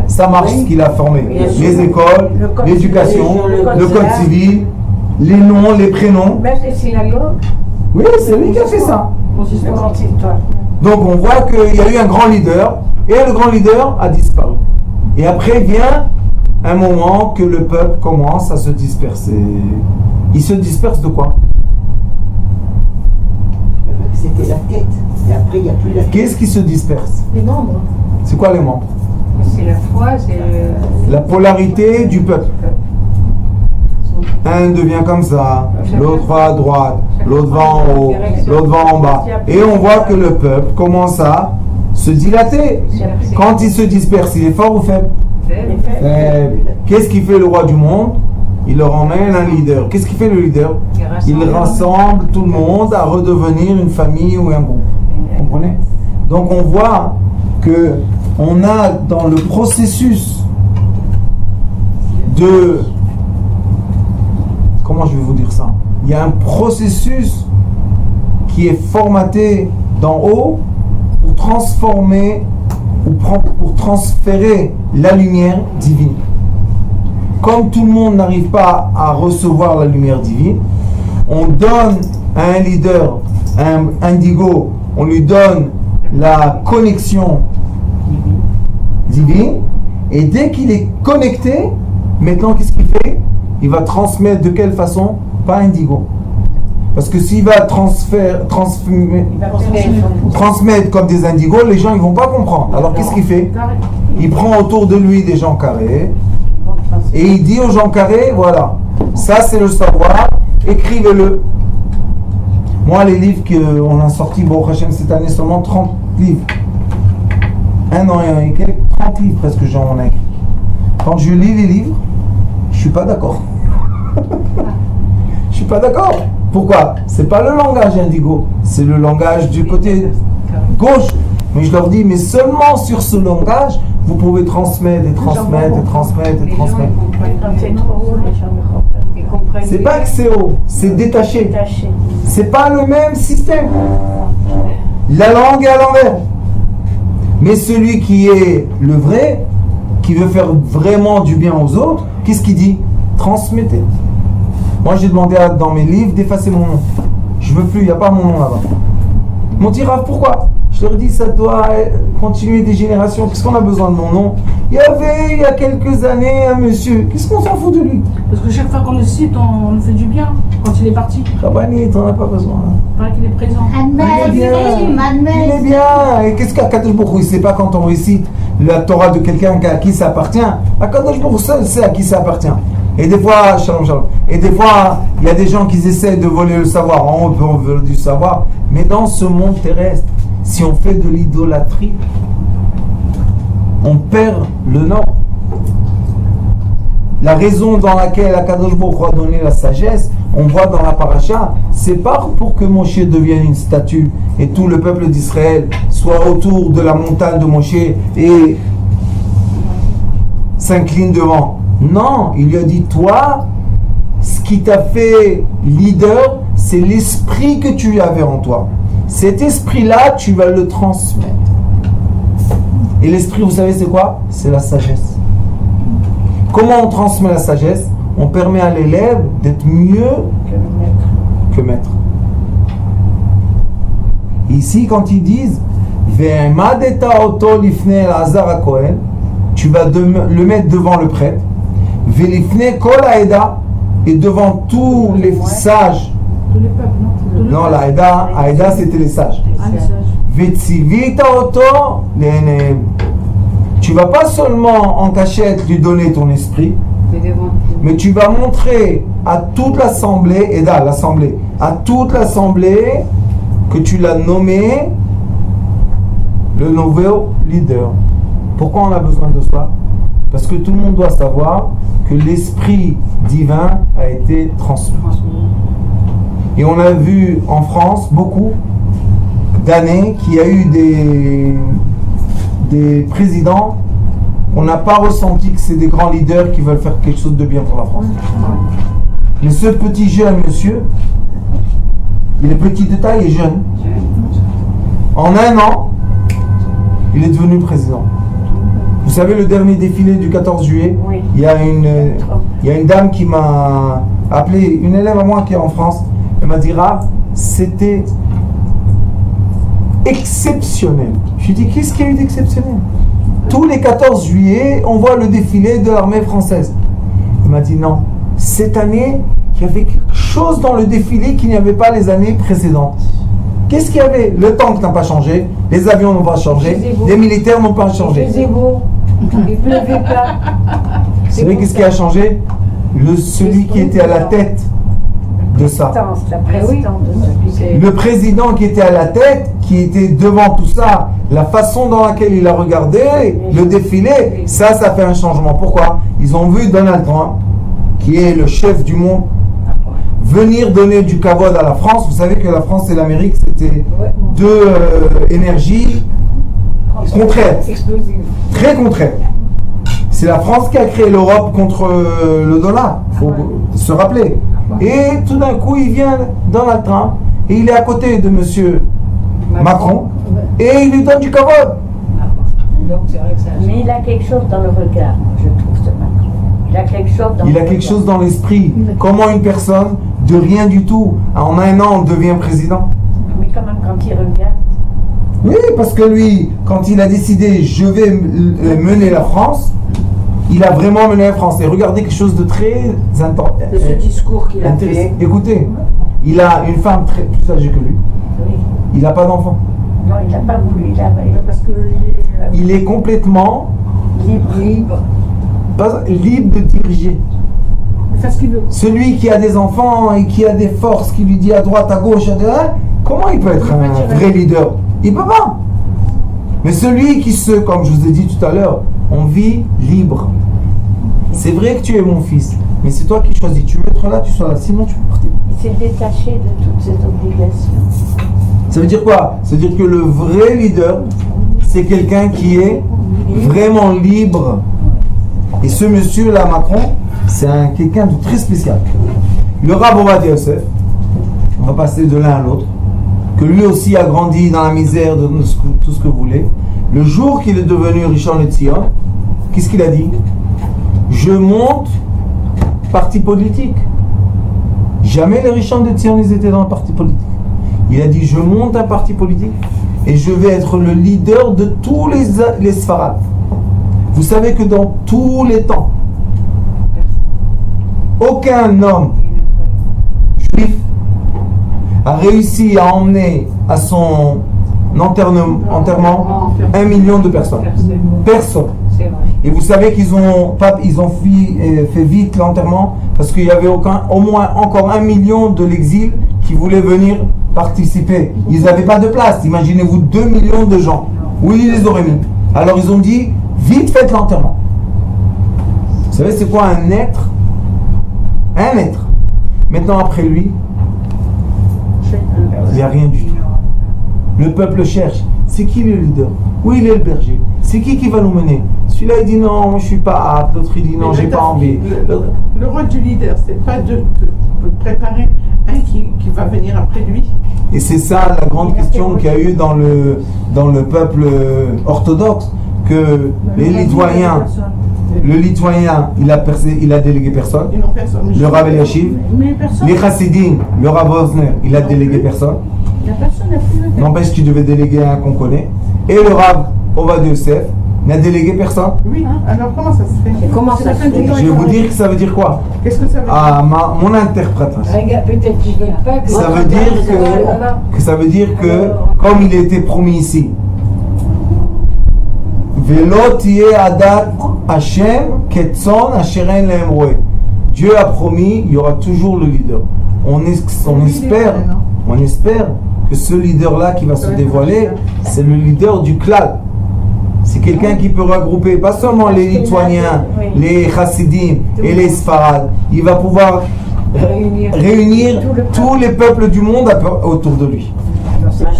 ça marche ce qu'il a formé. Les écoles, l'éducation, le code civil, les noms, les prénoms. Même les synagogues. Oui, c'est lui qui a fait ça. Donc on voit qu'il y a eu un grand leader, et le grand leader a disparu. Et après vient un moment que le peuple commence à se disperser. Il se disperse de quoi? C'était la tête. Et après, il n'y a plus la tête. Qu'est-ce qui se disperse? Les membres. C'est quoi les membres? C'est la foi, c'est la polarité du peuple. Un devient comme ça, l'autre va à droite, l'autre va en haut, l'autre va en bas. Et on voit que le peuple commence à se dilater. Quand il se disperse, il est fort ou faible? Faible. Qu'est-ce qui fait le roi du monde? Il leur emmène un leader. Qu'est-ce qui fait le leader? Il rassemble tout le monde à redevenir une famille ou un groupe. Vous comprenez? Donc on voit que on a dans le processus de... Comment je vais vous dire ça? Il y a un processus qui est formaté d'en haut pour transformer ou pour transférer la lumière divine. Comme tout le monde n'arrive pas à recevoir la lumière divine, on donne à un leader, un indigo, on lui donne la connexion divine, et dès qu'il est connecté, maintenant qu'est-ce qu'il fait? Il va transmettre de quelle façon? Pas indigo. Parce que s'il va transmettre comme des indigos, les gens ils vont pas comprendre. Alors qu'est-ce qu'il fait? Il prend autour de lui des gens carrés et il dit aux gens carrés, voilà, ça c'est le savoir, écrivez-le. Moi, les livres qu'on a sortis, bon, Hachem, cette année, seulement 30 livres. Un an et quelques, 30 livres presque, j'en ai écrit. Quand je lis les livres, je suis pas d'accord. Je suis pas d'accord. Pourquoi? C'est pas le langage indigo, c'est le langage du côté gauche. Mais je leur dis, mais seulement sur ce langage, vous pouvez transmettre et transmettre et transmettre et transmettre. Quand c'est trop haut, les gens ne comprennent pas. C'est pas que c'est haut, c'est détaché. C'est pas le même système. La langue est à l'envers. Mais celui qui est le vrai, qui veut faire vraiment du bien aux autres, qu'est-ce qu'il dit? Transmettez. Moi j'ai demandé dans mes livres d'effacer mon nom. Je veux plus, il n'y a pas mon nom là-bas. Ils m'ont dit, Rav, pourquoi? Je leur dis, ça doit continuer des générations. Qu'est-ce qu'on a besoin de mon nom? Il y a quelques années, un monsieur. Qu'est-ce qu'on s'en fout de lui? Parce que chaque fois qu'on le cite, on nous fait du bien quand il est parti. Rabani, t'en as pas besoin. Il paraît qu'il est présent. Il est bien. Et qu'est-ce qu'Akadosh Baruch Hu, il ne sait pas quand on récite la Torah de quelqu'un à qui ça appartient. Akadosh Baruch Hu seul sait à qui ça appartient. Et des fois, shalom, shalom. Et des fois, il y a des gens qui essaient de voler le savoir. On peut voler du savoir. Mais dans ce monde terrestre, si on fait de l'idolâtrie, on perd le nord. La raison dans laquelle Akadosh Baruch Hu a donné la sagesse, on voit dans la paracha, c'est pas pour que Moshe devienne une statue et tout le peuple d'Israël soit autour de la montagne de Moshe et s'incline devant. Non, il lui a dit, toi, ce qui t'a fait leader, c'est l'esprit que tu avais en toi. Cet esprit-là, tu vas le transmettre. Et l'esprit, vous savez, c'est quoi? C'est la sagesse. Comment on transmet la sagesse? On permet à l'élève d'être mieux que maître. Ici, quand ils disent tu vas le mettre devant le prêtre, et devant tous les sages. Tous les peuples, non? Non, la Aïda, c'était les sages. Tu vas pas seulement en cachette lui donner ton esprit, mais tu vas montrer à toute l'assemblée, à toute l'assemblée que tu l'as nommé le nouveau leader. Pourquoi on a besoin de cela? Parce que tout le monde doit savoir que l'esprit divin a été transmis. Et on a vu en France beaucoup d'années qu'il y a eu des présidents, on n'a pas ressenti que c'est des grands leaders qui veulent faire quelque chose de bien pour la France. Mais ce petit jeune monsieur, il est petit de taille et jeune. En un an, il est devenu président. Vous savez, le dernier défilé du 14 juillet, Oui. il y a une dame qui m'a appelé, une élève à moi qui est en France, elle m'a dit, Rav, c'était exceptionnel. Je lui ai dit, qu'est-ce qu'il y a eu d'exceptionnel? Tous les 14 juillet, on voit le défilé de l'armée française. Elle m'a dit, non, cette année, il y avait quelque chose dans le défilé qu'il n'y avait pas les années précédentes. Qu'est-ce qu'il y avait? Le tank n'a pas changé, les avions n'ont pas changé, les militaires n'ont pas changé. Il faisait beau, il pleuvait pas. Vous savez qu'est-ce qui a changé? Celui qui était à la tête de ça. La présidente de ce Le président qui était à la tête, qui était devant tout ça, la façon dans laquelle il a regardé le défilé, ça fait un changement. Pourquoi? Ils ont vu Donald Trump, qui est le chef du monde, venir donner du kavod à la France. Vous savez que la France et l'Amérique, c'était deux énergies contraires, très contraires. C'est la France qui a créé l'Europe contre le dollar, il faut se rappeler. Et tout d'un coup, il vient Donald Trump et il est à côté de monsieur Macron et il lui donne du kavod. Mais il a quelque chose dans le regard, je trouve, ce Macron. Il a quelque chose dans Il a quelque chose dans l'esprit. Comment une personne, de rien du tout, en un an, devient président? Mais quand même, quand il regarde. Oui, parce que lui, quand il a décidé, je vais mener la France, il a vraiment mené la France. Et regardez quelque chose de très important. De ce discours qu'il a fait. Écoutez, il a une femme très plus âgée que lui. Oui. Il n'a pas d'enfant. Non, il n'a pas voulu. Parce que Il est complètement libre. libre de diriger. Il fait ce qu'il veut. Celui qui a des enfants et qui a des forces, qui lui dit à droite, à gauche, comment il peut être un vrai leader? Il peut pas. Mais celui qui comme je vous ai dit tout à l'heure, on vit libre. C'est vrai que tu es mon fils, mais c'est toi qui choisis. Tu veux être là, tu sois là. Sinon, tu peux partir. Il s'est détaché de toutes ces obligations. Ça veut dire quoi? Ça veut dire que le vrai leader, c'est quelqu'un qui est vraiment libre. Et ce monsieur-là, Macron, c'est quelqu'un de très spécial. Le Rav Ovadia Yosef, on va passer de l'un à l'autre, que lui aussi a grandi dans la misère de tout ce que vous voulez. Le jour qu'il est devenu Rishon LeZion, qu'est-ce qu'il a dit? Je monte parti politique. Jamais les Rishon LeZion ils étaient dans le parti politique. Il a dit je monte un parti politique et je vais être le leader de tous les Sfarad. Vous savez que dans tous les temps, aucun homme juif a réussi à emmener à son enterrement 1 million de personnes. Personne. Et vous savez qu'ils ont fait vite l'enterrement parce qu'il y avait au moins encore 1 million de l'exil qui voulaient venir participer. Ils n'avaient pas de place. Imaginez-vous 2 millions de gens. Où ils les auraient mis? Alors ils ont dit, vite faites l'enterrement. Vous savez c'est quoi un être? Un être. Maintenant après lui, il n'y a rien du tout. Le peuple cherche. C'est qui le leader? Où il est le berger? C'est qui va nous mener? Celui-là il dit non, moi je suis pas apte. L'autre il dit non, j'ai pas envie. Le rôle du leader, c'est pas de préparer un qui va venir après lui. Et c'est ça la grande question qu'il y a eu dans le peuple orthodoxe, que les Lituaniens, le Lituanien, il a délégué personne. Le Rav Eliashiv, les Chassidim, le Rav Osner, il a délégué personne. N'empêche qu'il devait déléguer un qu'on connaît. Et le Rav Ovadia Yosef n'a délégué personne. Oui, alors comment ça se fait? Comment ça se fait? Je vais vous dire que ça veut dire quoi? Qu'est-ce que ça veut dire? Ah, mon interprétation. Peut-être qu'il ne veut pas que Ça veut dire que comme il était promis ici, Velo tiye adat Hashem ketson asheren le'emroe. Dieu a promis, il y aura toujours le leader. On espère que ce leader-là qui va se dévoiler, c'est le leader du klal. C'est quelqu'un qui peut regrouper pas seulement les Lituaniens, les Chassidim et les Sfarad. Il va pouvoir réunir tous les peuples du monde autour de lui.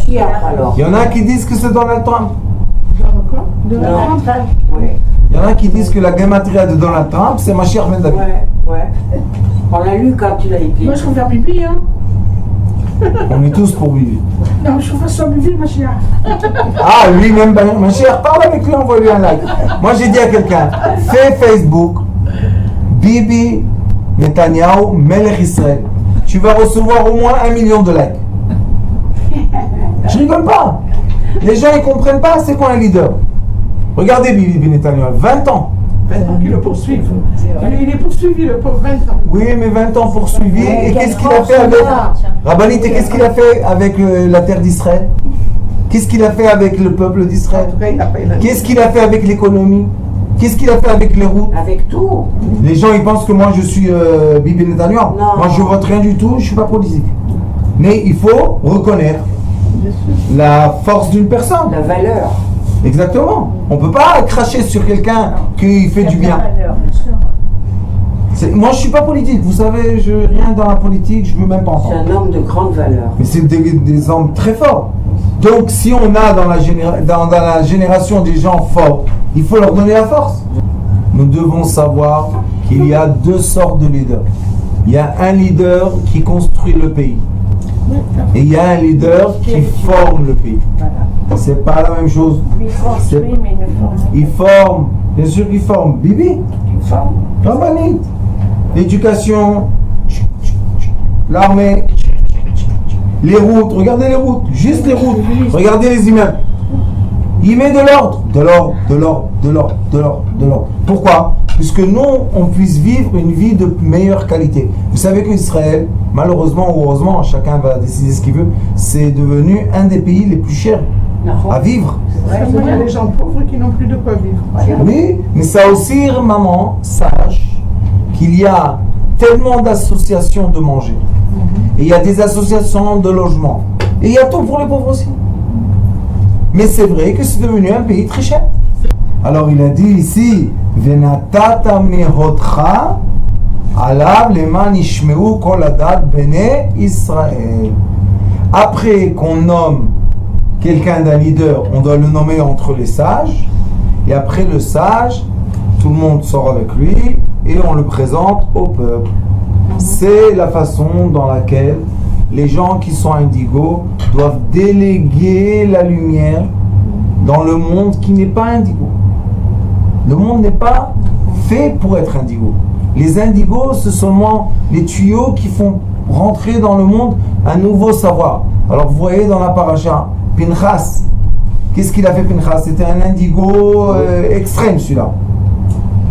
Il y en a qui disent que c'est Donald Trump. Il Il y en a qui disent que la gematria de Donald Trump, c'est Mashiach Ben David. Ouais. On l'a lu quand tu l'as écrit. Moi, je préfère pipi, hein. On est tous pour Bibi. Non, je préfère sur Bibi, ma chère. Ah, lui-même, Mashiach, parle avec lui, envoie-lui un like. Moi, j'ai dit à quelqu'un, fais Facebook, Bibi Netanyahu, Melech Israël. Tu vas recevoir au moins 1 million de likes. Je rigole pas. Les gens, ils comprennent pas c'est quoi un leader. Regardez Bibi Netanyahu, 20 ans. 20 ans qu'il le poursuivent. Il est poursuivi, le pauvre, 20 ans. Oui, mais 20 ans poursuivi. Et qu'est-ce qu'il a fait avec... Rabbanit, qu'est-ce qu'il a fait avec la terre d'Israël? Qu'est-ce qu'il a fait avec le peuple d'Israël? Qu'est-ce qu'il a fait avec l'économie? Qu'est-ce qu'il a fait avec les routes? Avec tout. Les gens, ils pensent que moi, je suis Bibi Netanyahu. Non. Moi, je vote rien du tout, je suis pas politique. Mais il faut reconnaître la force d'une personne. La valeur. Exactement. On ne peut pas cracher sur quelqu'un qui fait du bien. Moi, je ne suis pas politique. Vous savez, je rien dans la politique, je ne veux même pas C'est entendre. un homme de grande valeur. Mais c'est des hommes très forts. Donc, si on a dans la génération des gens forts, il faut leur donner la force. Nous devons savoir qu'il y a 2 sortes de leaders. Il y a un leader qui construit le pays. Et il y a un leader qui forme le pays. C'est pas la même chose. Lui construit, mais ne forme pas. Il forme, bien sûr qu'il forme. Bibi, Il forme. Rabbanit, l'éducation, l'armée, les routes, regardez les routes, juste les routes, regardez les immeubles. Il met de l'ordre, de l'ordre, de l'ordre, de l'ordre, de l'ordre, de l'ordre. Pourquoi? Puisque nous, on puisse vivre une vie de meilleure qualité. Vous savez qu'Israël, malheureusement ou heureusement, chacun va décider ce qu'il veut, c'est devenu un des pays les plus chers à vivre. Il y a des gens pauvres qui n'ont plus de quoi vivre. Oui, mais ça aussi, maman, sache qu'il y a tellement d'associations de manger. Et il y a des associations de logement. Et il y a tout pour les pauvres aussi. Mais c'est vrai que c'est devenu un pays très cher. Alors il a dit ici, Venatata mehotra alav leman ishmeu kol adat bene Israël. Après qu'on nomme quelqu'un d'un leader, on doit le nommer entre les sages. Et après le sage, tout le monde sort avec lui et on le présente au peuple. C'est la façon dans laquelle les gens qui sont indigos doivent déléguer la lumière dans le monde qui n'est pas indigo. Le monde n'est pas fait pour être indigo. Les indigos, ce sont seulement les tuyaux qui font rentrer dans le monde un nouveau savoir. Alors vous voyez dans la paracha, Pinchas, qu'est-ce qu'il a fait Pinchas? C'était un indigo extrême celui-là.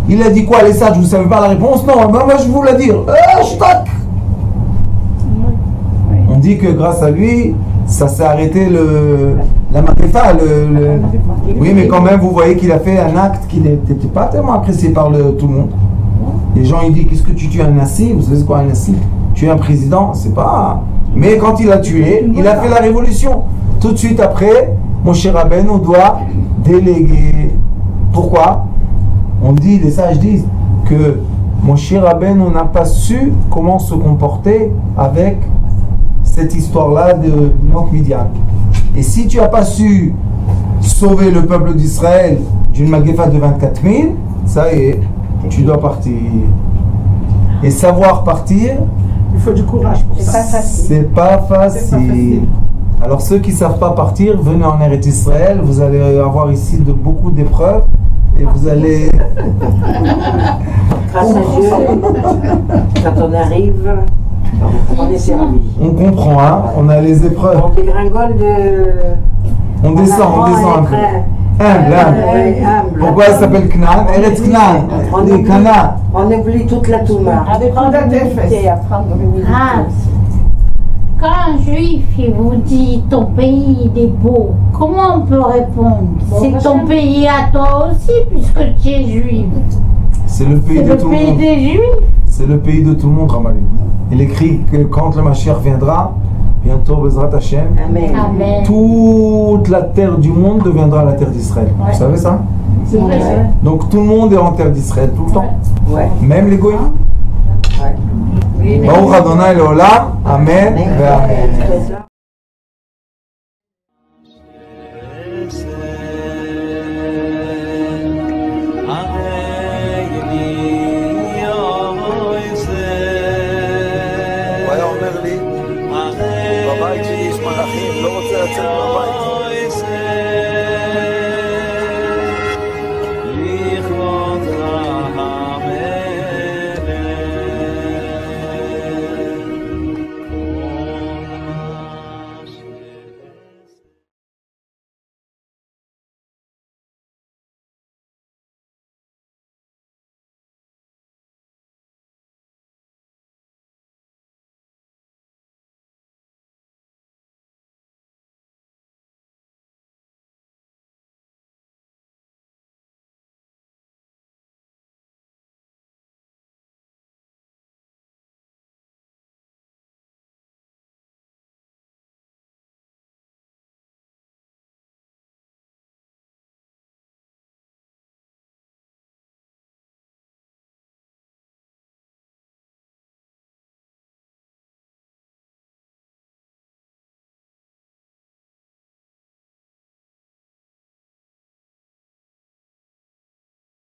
Il a dit quoi les sages? Vous ne savez pas la réponse? Non, ben moi je vais vous la dire. On dit que grâce à lui, ça s'est arrêté la Magéfa. Oui, mais quand même, vous voyez qu'il a fait un acte qui n'était pas tellement apprécié par tout le monde. Les gens ils disent, qu'est-ce que tu tues un nassi? Vous savez quoi un nassi? Tuer un président, c'est pas... Mais quand il a tué, il a fait la révolution. Tout de suite après, Moshe Rabbeinu doit déléguer. Pourquoi? On dit, les sages disent que Moshe Rabbeinu n'a pas su comment se comporter avec cette histoire-là de Midian. Et si tu n'as pas su sauver le peuple d'Israël d'une Magéfa de 24 000, ça y est, tu dois partir. Et savoir partir, il faut du courage pour ça. C'est pas facile. Alors ceux qui ne savent pas partir, venez en Eretz Israël, vous allez avoir ici beaucoup d'épreuves et vous allez... Grâce à Dieu, quand on arrive, on est servi. On comprend, hein, on a les épreuves. On dégringole On descend un peu. Humble. Pourquoi elle s'appelle Knan? Eretz Knan. On oublie toute la Touma. Apprendre l'humilité, apprendre l'humilité. Quand un juif il vous dit ton pays il est beau, comment on peut répondre? C'est ton pays à toi aussi puisque tu es juif. C'est le pays de tout le monde. Des juifs. C'est le pays de tout le monde, Ramalie. Il écrit que quand le Mashiach viendra, bientôt, Bezrat Hashem, Amen. Toute la terre du monde deviendra la terre d'Israël. Ouais. Vous savez ça? C'est vrai. Donc tout le monde est en terre d'Israël tout le temps. Ouais. Même les goïs. Ouais. Baruch Adonai Leolam. Amen. Amen.